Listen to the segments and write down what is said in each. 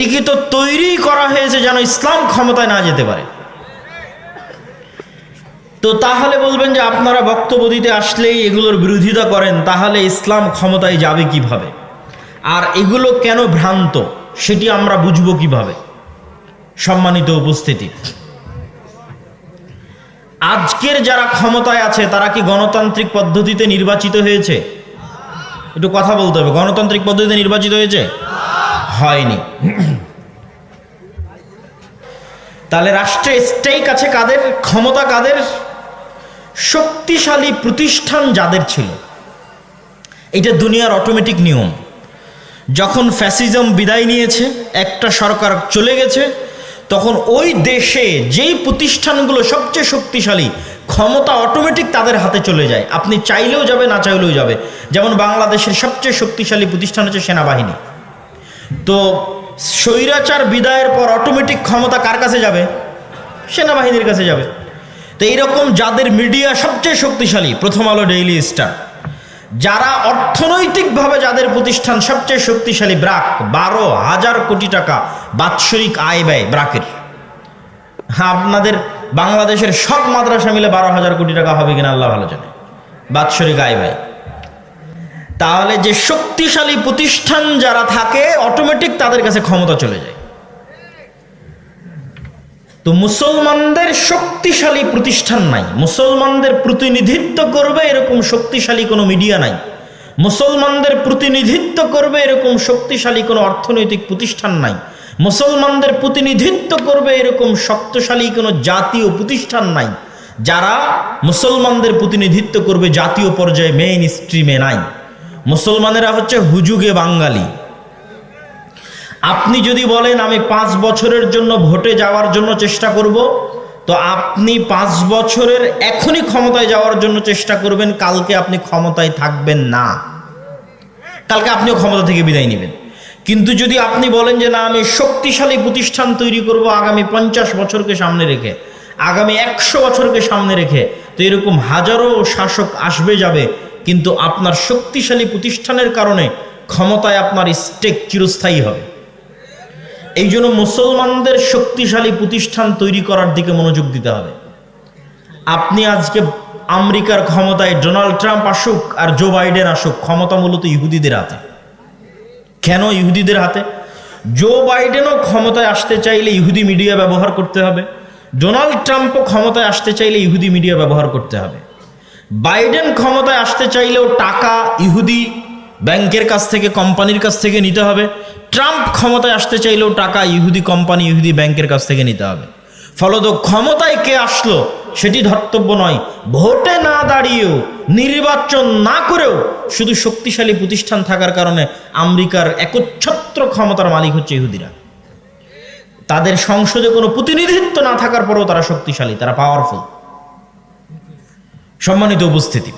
ঠিকই তো তৈরি করা হয়েছে যেন ইসলাম ক্ষমতায় না যেতে পারে। তো তাহলে বলবেন যে আপনারা বক্তব্য দিতে আসলেই এগুলোর বিরোধিতা করেন, তাহলে ইসলাম ক্ষমতায় যাবে কিভাবে? আর এগুলো কেন ভ্রান্ত সেটি আমরা বুঝবো কিভাবে? সম্মানিত উপস্থিতি, আজকের যারা ক্ষমতায় আছে তারা কি গণতান্ত্রিক পদ্ধতিতে নির্বাচিত হয়েছে? একটু কথা বলতে হবে। গণতান্ত্রিক পদ্ধতিতে নির্বাচিত হয়েছে? হয়নি। তাহলে রাষ্ট্রে স্টেক আছে কাদের? ক্ষমতা কাদের? শক্তিশালী প্রতিষ্ঠান যাদের ছিল। এটা দুনিয়ার অটোমেটিক নিয়ম। যখন ফ্যাসিজম বিদায় নিয়েছে, একটা সরকার চলে গেছে, তখন ওই দেশে যেই প্রতিষ্ঠানগুলো সবচেয়ে শক্তিশালী, ক্ষমতা অটোমেটিক তাদের হাতে চলে যায়। আপনি চাইলেও যাবে, না চাইলেও যাবে। যেমন বাংলাদেশের সবচেয়ে শক্তিশালী প্রতিষ্ঠান হচ্ছে সেনাবাহিনী। তো স্বৈরাচার বিদায়ের পর অটোমেটিক ক্ষমতা কার কাছে যাবে? সেনাবাহিনীর কাছে যাবে। তো এইরকম যাদের মিডিয়া সবচেয়ে শক্তিশালী, প্রথম আলো, ডেইলি স্টার, যারা অর্থনৈতিকভাবে যাদের প্রতিষ্ঠান সবচেয়ে শক্তিশালী, ব্রাক, 12,000 কোটি টাকা বাৎসরিক আয় ব্যয় ব্রাকের। হ্যাঁ, আপনাদের বাংলাদেশের সব মাদ্রাসা মিলে 12,000 কোটি টাকা হবে কিনা আল্লাহ ভালো জানে, বাৎসরিক আয় ব্যয়। তাহলে যে শক্তিশালী প্রতিষ্ঠান যারা থাকে, অটোমেটিক তাদের কাছে ক্ষমতা চলে যায়। তো মুসলমানদের শক্তিশালী প্রতিষ্ঠান নাই, মুসলমানদের প্রতিনিধিত্ব করবে এরকম শক্তিশালী কোনো মিডিয়া নাই, মুসলমানদের প্রতিনিধিত্ব করবে এরকম শক্তিশালী কোনো অর্থনৈতিক প্রতিষ্ঠান নাই, মুসলমানদের প্রতিনিধিত্ব করবে এরকম শক্তিশালী কোনো জাতীয় প্রতিষ্ঠান নাই, যারা মুসলমানদের প্রতিনিধিত্ব করবে জাতীয় পর্যায়ে, মেইন স্ট্রিমে নাই। মুসলমানেরা হচ্ছে হুজুগে বাঙালি। আপনি যদি বলেন আমি 5 বছরের জন্য ভোটে যাওয়ার জন্য চেষ্টা করব, তো আপনি 5 বছরের এখনই ক্ষমতায় যাওয়ার জন্য চেষ্টা করবেন, কালকে আপনি ক্ষমতায় থাকবেন না, কালকে আপনিও ক্ষমতা থেকে বিদায় নেবেন। কিন্তু যদি আপনি বলেন যে না, আমি শক্তিশালী প্রতিষ্ঠান তৈরি করব আগামী 50 বছরকে সামনে রেখে, আগামী 100 বছরকে সামনে রেখে, তো এরকম হাজারো শাসক আসবে যাবে, কিন্তু আপনার শক্তিশালী প্রতিষ্ঠানের কারণে ক্ষমতায় আপনার স্টেক চিরস্থায়ী হবে। এই জন্য মুসলমানদের শক্তিশালী প্রতিষ্ঠান তৈরি করার দিকে মনোযোগ দিতে হবে। আপনি আজকে আমেরিকার ক্ষমতায় ডোনাল্ড ট্রাম্প আসুক আর জো বাইডেন আসুক, ক্ষমতা মূলত ইহুদিদের হাতে। কেন ইহুদিদের হাতে? জো বাইডেনও ক্ষমতায় আসতে চাইলে ইহুদি মিডিয়া ব্যবহার করতে হবে, ডোনাল্ড ট্রাম্পও ক্ষমতায় আসতে চাইলে ইহুদি মিডিয়া ব্যবহার করতে হবে। বাইডেন ক্ষমতায় আসতে চাইলেও টাকা ইহুদি ব্যাংকের কাছ থেকে, কোম্পানির কাছ থেকে নিতে হবে। ট্রাম্প ক্ষমতায় আসতে চাইলেও টাকা ইহুদি কোম্পানি, ইহুদি ব্যাংকের কাছ থেকে নিতে হবে। ফলত ক্ষমতায় কে আসলো সেটি ধর্তব্য নয়। ভোটে না দাঁড়িয়েও, নির্বাচন না করেও, শুধু শক্তিশালী প্রতিষ্ঠান থাকার কারণে আমেরিকার একচ্ছত্র ক্ষমতার মালিক হচ্ছে ইহুদিরা। তাদের সংসদে কোনো প্রতিনিধিত্ব না থাকার পরেও তারা শক্তিশালী, তারা পাওয়ারফুল। সম্মানিত উপস্থিতি,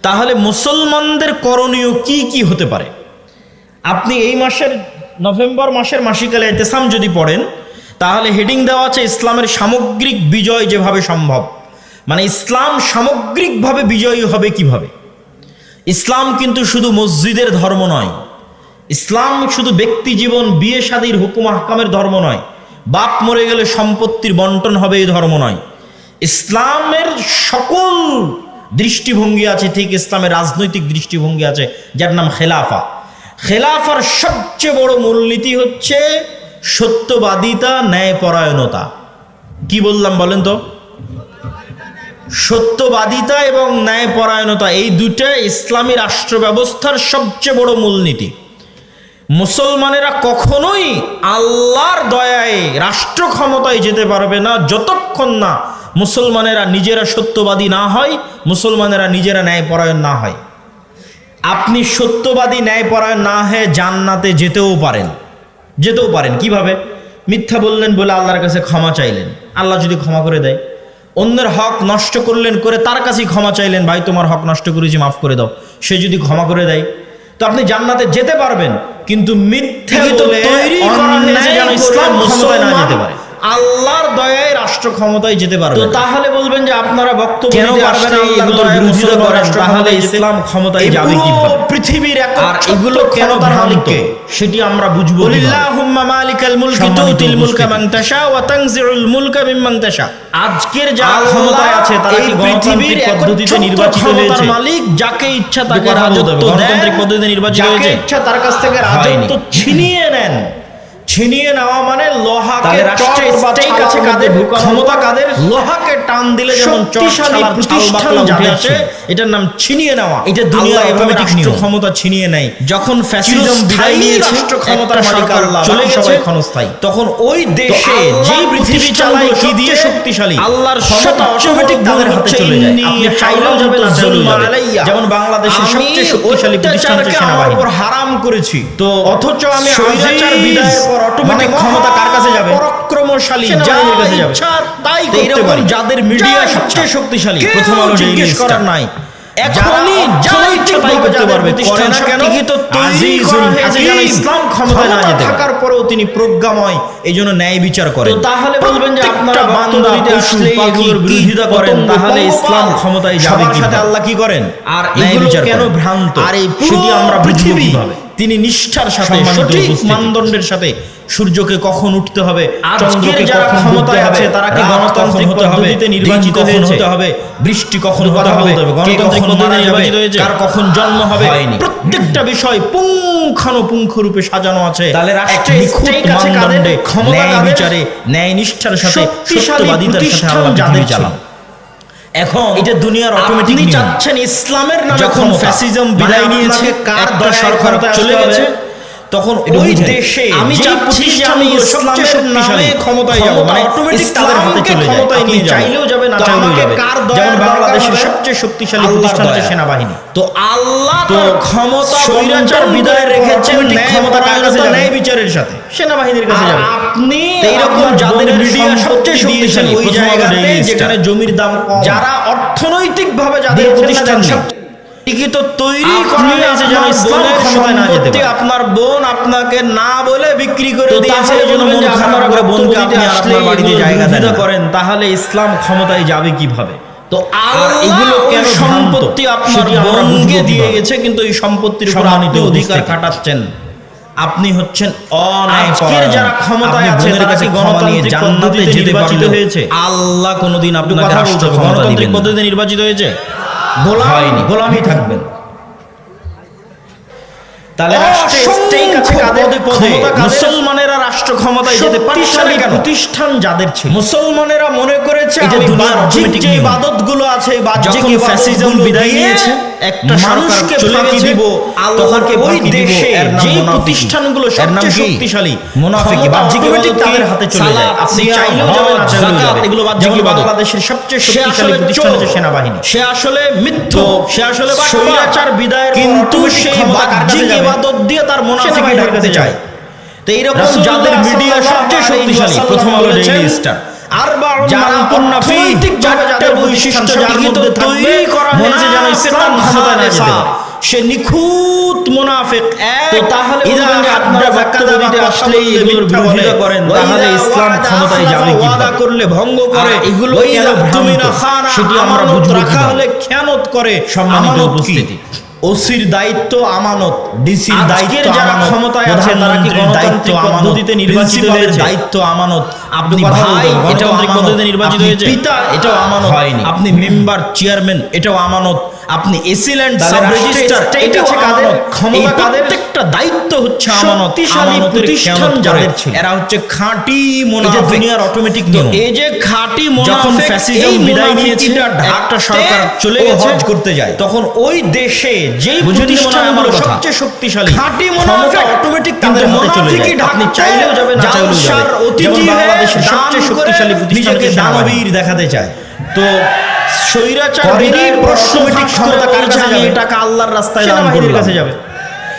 তাহলে মুসলমানদের করণীয় কি কি হতে পারে? আপনি এই মাসের নভেম্বর মাসের মাসিকাল ইতিসাম যদি পড়েন, তাহলে হেডিং দেওয়া আছে ইসলামের সামগ্রিক বিজয় যেভাবে সম্ভব। মানে ইসলাম সামগ্রিকভাবে বিজয়ী হবে কিভাবে। ইসলাম কিন্তু শুধু মসজিদের ধর্ম নয়, ইসলাম শুধু ব্যক্তি জীবন, বিয়ে শাদীর হুকুম আহকামের ধর্ম নয়, বাপ মরে গেলে সম্পত্তির বন্টন হবে এই ধর্ম নয়। ইসলামের সকল দৃষ্টিভঙ্গি আছে, ঠিক ইসলামের রাজনৈতিক দৃষ্টিভঙ্গি আছে, যার নাম খেলাফা। খেলাফার সবচেয়ে বড় মূলনীতি হচ্ছে সত্যবাদিতা, ন্যায়পরায়ণতা। কি বললাম বলেন তো? সত্যবাদিতা এবং ন্যায়পরায়ণতা, এই দুটো ইসলামী রাষ্ট্র ব্যবস্থার সবচেয়ে বড় মূলনীতি। মুসলমানেরা কখনোই আল্লাহর দয়ায় রাষ্ট্র ক্ষমতায় যেতে পারবে না যতক্ষণ না মুসলমানেরা নিজেরা সত্যবাদী না হয়, মুসলমানেরা নিজেরা ন্যায়পরায়ণ না হয়। আপনি সত্যবাদী, ন্যায়পরায়ণ না হয়ে জান্নাতে যেতেও পারেন। কিভাবে? মিথ্যা বললেন বলে আল্লাহর কাছে ক্ষমা চাইলেন, আল্লাহ যদি ক্ষমা করে দেয়। অন্যের হক নষ্ট করলেন, করে তার কাছেই ক্ষমা চাইলেন, ভাই তোমার হক নষ্ট করেছি, মাফ করে দাও, সে যদি ক্ষমা করে দেয়, তো আপনি জান্নাতে যেতে পারবেন। কিন্তু মিথ্যা বলে তৈরি করা হয়েছে যেন ইসলাম ক্ষমতায় না যেতে পারে। আল্লাহর দয়ায় রাষ্ট্র রাষ্ট্র ক্ষমতায় যেতে পারবে। তো তাহলে বলবেন যে আপনারা বক্তব্য দিতে পারবেন না, এগুলোর বিরোধিতা করেন, তাহলে ইসলাম ক্ষমতায় যাবে কিভাবে? পৃথিবীর আর এগুলো কেন ভ্রান্ত সেটি আমরা বুঝবো। আল্লাহুম্মা মালিকাল মুলকি তুতিল মুলকা মান তাশা ওয়া তানজিউল মুলকা মিম্মান তাশা। আজকের যারা ক্ষমতায় আছে তারা কি গণতান্ত্রিক পদ্ধতিতে নির্বাচিত হয়েছে? মালিক যাকে ইচ্ছা তাকে রাজত্ব দেন, গণতান্ত্রিক পদ্ধতিতে নির্বাচিত হয়েছে, যাকে ইচ্ছা তার কাছ থেকে রাজত্ব ছিনিয়ে নেন। ছিনিয়ে নেওয়া মানে লোহাকে রাষ্ট্রের স্টেক আছে কাদের, ক্ষমতা কাদের, লোহাকে টান দিলে যেমন শক্তিশালী প্রতিষ্ঠান যাদের আছে, এটার নাম ছিনিয়ে নেওয়া। এটা দুনিয়া এভাবে রাষ্ট্র ক্ষমতা ছিনিয়ে নেয়। যখন ফ্যাসিজম বিদায় নিয়েছে, রাষ্ট্র ক্ষমতার মালিক আল্লাহ চলে গেছে ক্ষণস্থায়ী, তখন ওই দেশে যেই পৃথিবী চালায় কি দিয়ে শক্তিশালী, আল্লাহর ক্ষমতা অটোমেটিক তাদের হাতে চলে যায়। আপনি চাইলেও যাবে না চাইলেও যাবে। যেমন বাংলাদেশের সবচেয়ে শক্তিশালী প্রতিষ্ঠান হচ্ছে সেনাবাহিনী, উপর হারাম করেছি, তো অথচ আমি স্বৈরাচার বিদায়ের পর অটোমেটিক ক্ষমতা কার কাছে যাবে? পরাক্রমশালী যাদের কাছে যাবে। তাই করতে পারি যাদের মিডিয়া সবচেয়ে শক্তিশালী, প্রথম আলো জিজ্ঞেস করার নাই, এখনই যা ইচ্ছা তাই করতে পারবে। করে না কেন? তো তৈরি করা হয়েছে যেন ইসলাম ক্ষমতায় না যেতে থাকার পরেও তিনি প্রজ্ঞাময়, এইজন্য ন্যায় বিচার করেন। তো তাহলে বলবেন যে আপনারা বান্দা আসলে এগুলোর বিরোধিতা করেন, তাহলে ইসলাম ক্ষমতায় যাবে কি? সাথে আল্লাহ কি করেন? আর এগুলো কেন ভ্রান্ত আর এই সেটি আমরা বুঝবো কিভাবে? তিনি নিষ্ঠার সাথে সঠিক মানদণ্ডের সাথে সূর্যকে কখন উঠতে হবে, চন্দ্রকে যারা ক্ষমতায় আছে তারা কি গণতান্ত্রিক পদ্ধতিতে নির্বাচিত হতে হবে, বৃষ্টি কখন হতে হবে, গণতান্ত্রিক পদ্ধতিতে নির্বাচিত হয়েছে, কার কখন জন্ম হবে, প্রত্যেকটা বিষয় পুঙ্খানুপুঙ্খ রূপে সাজানো আছে। তাহলে রাষ্ট্রের স্টেক আছে কাদের, ক্ষমতা বিচারে ন্যায় নিষ্ঠার সাথে সত্যবাদিতার সাথে আল্লাহ যাদের চালান। এখন এটা দুনিয়ার অটোমেটিক নিয়ম। চাচ্ছেন ইসলামের নামে যখন ফ্যাসিজম বিদায় নিয়েছে, একটা সরকার চলে গেছে, তখন ওই দেশে আমি চাচ্ছি যে আমি ইসলামের নামে ক্ষমতায় যাব, মানে অটোমেটিক তাদের হাতে চলে যায়। আপনি চাইলেও যাবে না চাইলেও যাবে। যেমন বাংলাদেশের সবচেয়ে শক্তিশালী প্রতিষ্ঠান হচ্ছে সেনাবাহিনী। তো আল্লাহ তার ক্ষমতা স্বৈরাচার বিদায় রেখেছেন, ক্ষমতা কার কাছে যাবে? ন্যায় বিচারের সাথে সেনাবাহিনীর কাছে যাবে। আপনি এইরকম যাদের মিডিয়া সবচেয়ে শক্তিশালী ওই জায়গাতে যেখানে জমির দাম কম, যারা অর্থনৈতিকভাবে যাদের প্রতিষ্ঠান তৈরি করা হয়েছে যেন ইসলাম ক্ষমতায় না যেতে পারে। আপনার বোন আপনাকে না বলে বিক্রি করে দিয়েছে, এজন্য মন খারাপ করে বোনকে আপনি আপনার বাড়িতে জায়গা দিতে করেন, তাহলে ইসলাম ক্ষমতায় যাবে কিভাবে? তো আর এগুলো কেন সম্পত্তি আপনার বোনকে দিয়ে গেছে, কিন্তু এই সম্পত্তির উপর আপনি অধিকার খাটাচ্ছেন। আপনি হচ্ছেন অন্যায়পরায়ণ। যারা ক্ষমতায় আছে তারা কি গণতান্ত্রিক জান্নাতে যেতে পারলে হয়েছে? আল্লাহ কোনোদিন আপনাকে রাষ্ট্র গণতান্ত্রিক পদ্ধতিতে নির্বাচিত হয়েছে? হয়নি, গোলামি থাকবেন। তাহলে রাষ্ট্রের স্টেক আছে কাদের পদে? মুসলমানেরা রাষ্ট্র ক্ষমতায় যেতে পারছে না কেন? প্রতিষ্ঠান যাদের ছিল, মুসলমানেরা মনে করেছে এটা দুনিয়ার অটোমেটিক যে ইবাদতগুলো আছে, যখন ফ্যাসিজম বিদায় নিয়েছে, একটা মানুষকে চলে দিব, আল্লাহকে ওই দেশে যে প্রতিষ্ঠানগুলো সবচেয়ে শক্তিশালী, মুনাফিকি বাহ্যিক ইবাদত তাদের হাতে চলে যায়। আপনি চাইলেও যাবেন না চাইলেও যাবেন। এগুলো বাহ্যিক ইবাদত। বাংলাদেশের সবচেয়ে শক্তিশালী প্রতিষ্ঠান হচ্ছে সেনাবাহিনী। সে আসলে মিথ্যা, সে আসলে স্বৈরাচার বিদায়ের, কিন্তু সেই বাহ্যিক ইবাদত দিয়ে তার মুনাফিকি ঢাকতে চায়। তো এইরকম যাদের মিডিয়া সবচেয়ে শক্তিশালী, প্রথম আলো ডেইলি স্টার, যারা অর্থনৈতিক যাদের বৈশিষ্ট্য যার মধ্যে তৈরি করা হয়েছে যেন ইসলাম ক্ষমতায় না যেতে পারে, সে নিখুঁত মুনাফিক। তাহলে আপনারা যাকাত দিতে আসলেই এগুলোর বিরোধিতা করেন, তাহলে ইসলাম ক্ষমতায় যাবে কি? ওয়াদা করলে ভঙ্গ করে, এগুলো কেন ভ্রান্ত সেটি আমরা বুঝবো। রাখা হলে খেয়ানত করে। সম্মানিত উপস্থিতি, ওসির দায়িত্ব আমানত, ডিসির দায়িত্ব আমানত, ক্ষমতায় আছে তারা কি গণতান্ত্রিক পদ্ধতিতে নির্বাচিত হয়েছে? দায়িত্ব আমানত। আপনি ভাই এটাও পদ্ধতিতে নির্বাচিত হয়েছে, পিতা এটাও আমানত হয়নি, আপনি মেম্বার চেয়ারম্যান এটাও আমানত, আপনি এসিল্যান্ড সাব রেজিস্ট্রার এটাও আমানত। ক্ষমতা কাদের? প্রত্যেকটা দায়িত্ব হচ্ছে আমানত। আমানতের প্রতিষ্ঠান যাদের ছিল এরা হচ্ছে খাঁটি মুনাফিক। দুনিয়ার অটোমেটিক নিয়ম। এই যে খাঁটি মুনাফিক, যখন ফ্যাসিজম বিদায় নিয়েছে, একটা সরকার চলে গেছে হজ করতে যায়, তখন ওই দেশে যেই প্রতিষ্ঠানগুলো সবচেয়ে শক্তিশালী, খাঁটি মুনাফিক অটোমেটিক তাদের হাতে চলে যায়। আপনি চাইলেও যাবেন না চাইলেও যাবেন। অতিথি বাংলাদেশের সবচেয়ে শক্তিশালী প্রতিষ্ঠানকে দানবীর দেখাতে চায়। তো স্বৈরাচারীর অটোমেটিক ক্ষমতা কার কাছে যাবে? টাকা আল্লাহর রাস্তায় দান করলে কাছে যাবে।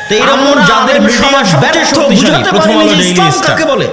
তো এরকম যাদের সমাজ ব্যর্থ, বুঝাতে পারেনি যে ইসলাম কাকে বলে,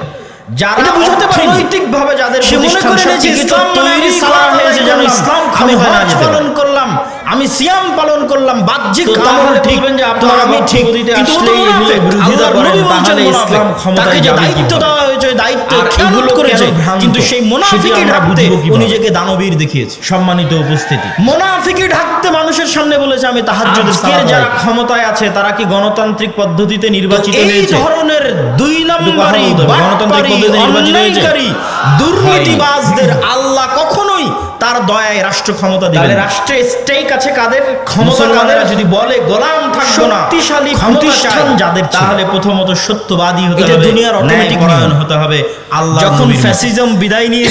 যারা অর্থনৈতিকভাবে যাদের প্রতিষ্ঠান সবচেয়ে তৈরি করা হয়েছে যেন ইসলাম ক্ষমতায় না যেতে পারে। পালন করলাম, আমি সিয়াম পালন করলাম, বাহ্যিক আমল ঠিক, যে তো আপনারা আমি ঠিক, বক্তব্য কিন্তু ও তো আসলেই এগুলো মুনাফিক। বিরোধিতা আল্লাহর করেন, নবী বলছেন তাহলে মুনাফিক। ইসলাম ক্ষমতায় তাকে যে যাবে দায়িত্ব কিভাবে? দেওয়া হয়েছে, দায়িত্ব আর খেয়ানত এগুলো করেছে, কেন ভ্রান্ত? কিন্তু সেই মুনাফিকই সেটি আমরা ঢাকতে বুঝবো ও কিভাবে? নিজেকে দানবীর দেখিয়েছে। সম্মানিত উপস্থিতি, মুনাফিকই ঢাকতে মানুষের সামনে বলেছে আমি তাহাজ্জুদের আজকের সালাত যারা আদায় করি। ক্ষমতায় আছে তারা কি গণতান্ত্রিক পদ্ধতিতে নির্বাচিত এই হয়েছে? ধরনের দুই নম্বরই গণতান্ত্রিক পদ্ধতিতে নির্বাচিত হয়েছে? দুর্নীতিবাজদের আল্লাহ কখনোই তার দয়ায় রাষ্ট্র ক্ষমতা দিবেন। তাহলে রাষ্ট্রে স্টেক আছে কাদের? ক্ষমতা মুসলমানেরা কাদের? যদি বলে গোলাম থাকবো না, শক্তিশালী ক্ষমতা প্রতিষ্ঠান চাই, যাদের, তাহলে প্রথমত সত্যবাদী হতে এটা হবে, দুনিয়ার automatic ন্যায়পরায়ণ নিয়ম। হতে হবে। আল্লাহ যখন নবীর মতো। ফ্যাসিজম বিদায় নিয়ে